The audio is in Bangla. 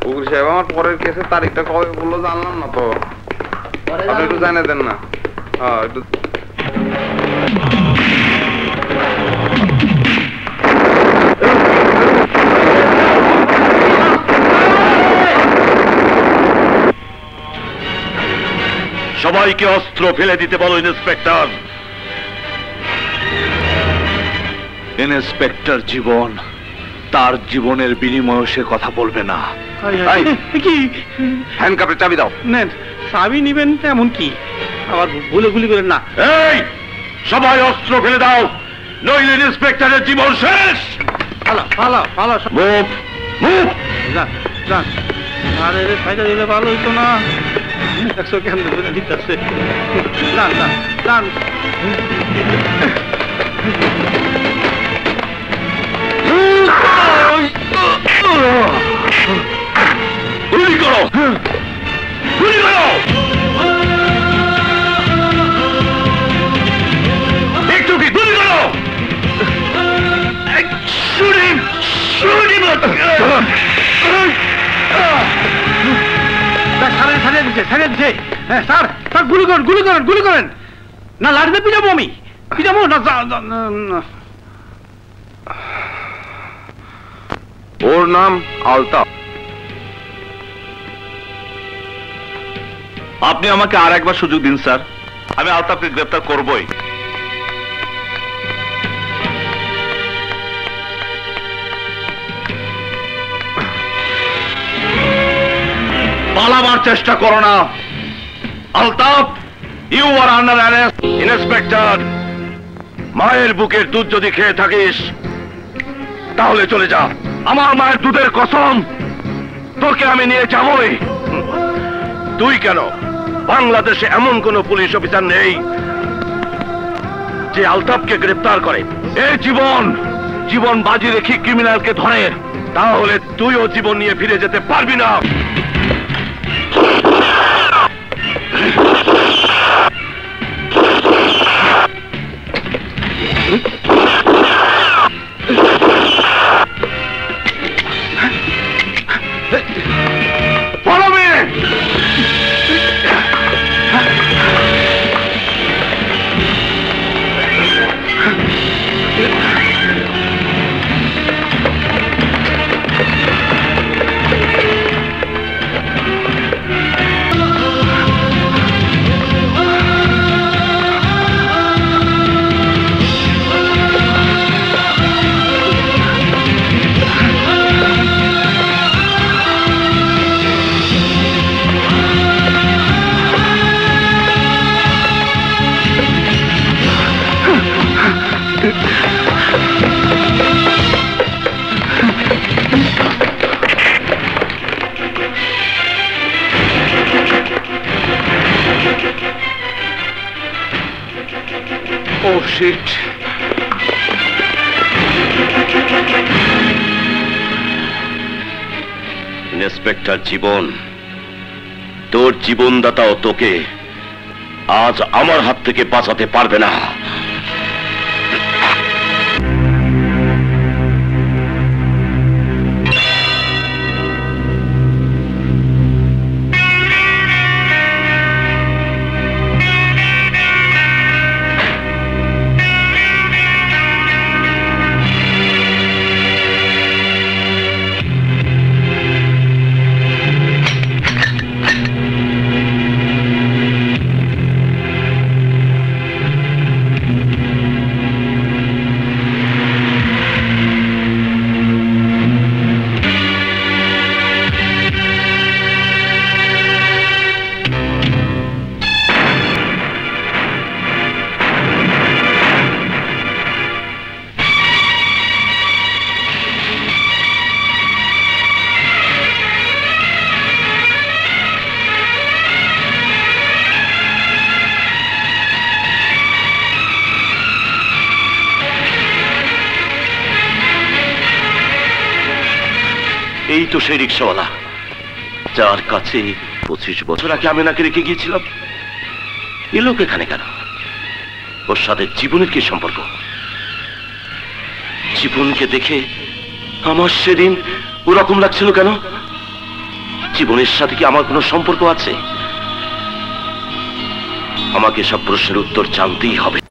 উকিল সাহেব আমার পরের কেসের তারিখটা কবে বললো জানলাম না তো, আপনি একটু জানিয়ে দেন না। হ্যাঁ একটু। সবাইকে অস্ত্র ফেলে দিতে বলো ইন্সপেক্টর। ইন্সপেক্টর জীবন, তার জীবনের বিনিময়ে সে কথা বলবে না। কি হ্যান্ডকাপের চাবি দাও। নেন, চাবি নিবেন এমন কি, আবার ভুলে গুলি করেন না। এই সবাই অস্ত্র ফেলে দাও, নইলে ইন্সপেক্টরের জীবন শেষ। ভালো ভালো ভালো, মুভ মুভ। যান যান। আরে রে ফাইদা দিলে ভালো হইতো না। একশো কেন দিতেছে। যান যান যান। গুলি করো, গুলি করো। একটু কি গুলি করো। Shoot him! Shoot him! ছাড়িয়ে দিচ্ছে, ছাড়িয়ে দিচ্ছে। হ্যাঁ স্যার, স্যার গুলি করেন, গুলি করেন, গুলি করেন। না লাঠিতে পিটাবো আমি, পিটাবো না। ওর নাম আলতাফ। আপনি আমাকে আর একবার সুযোগ দিন স্যার, আমি আলতাফকে গ্রেফতার করবই। পালাবার চেষ্টা করো না। Altaf, you are under arrest. Inspector, মায়ের বুকের দুধ যদি খেয়ে থাকিস তাহলে চলে যা। আমার মায়ের দুধের কসম, তোকে আমি নিয়ে যাবই। তুই কেন? বাংলাদেশে এমন কোন পুলিশ অফিসার নেই যে আলতাফকে গ্রেফতার করে। এই জীবন, জীবন বাজি রেখে ক্রিমিনালকে ধরে, তাহলে তুইও জীবন নিয়ে ফিরে যেতে পারবি না। Follow me! Oh shit! Inspector Jiban, তোর জীবনদাতাও তোকে আজ আমার হাত থেকে বাঁচাতে পারবে না। এই তো সেই রিক্সাওয়ালা যার কাছে 25 বছর আগে আমি নাকি রেখে গিয়েছিলাম। এ লোক এখানে কেন? ওর সাথে জীবনের কি সম্পর্ক? জীবনকে দেখে আমার সেদিন ওরকম লাগছিল কেন? জীবনের সাথে কি আমার কোনো সম্পর্ক আছে? আমাকে সব প্রশ্নের উত্তর জানতেই হবে।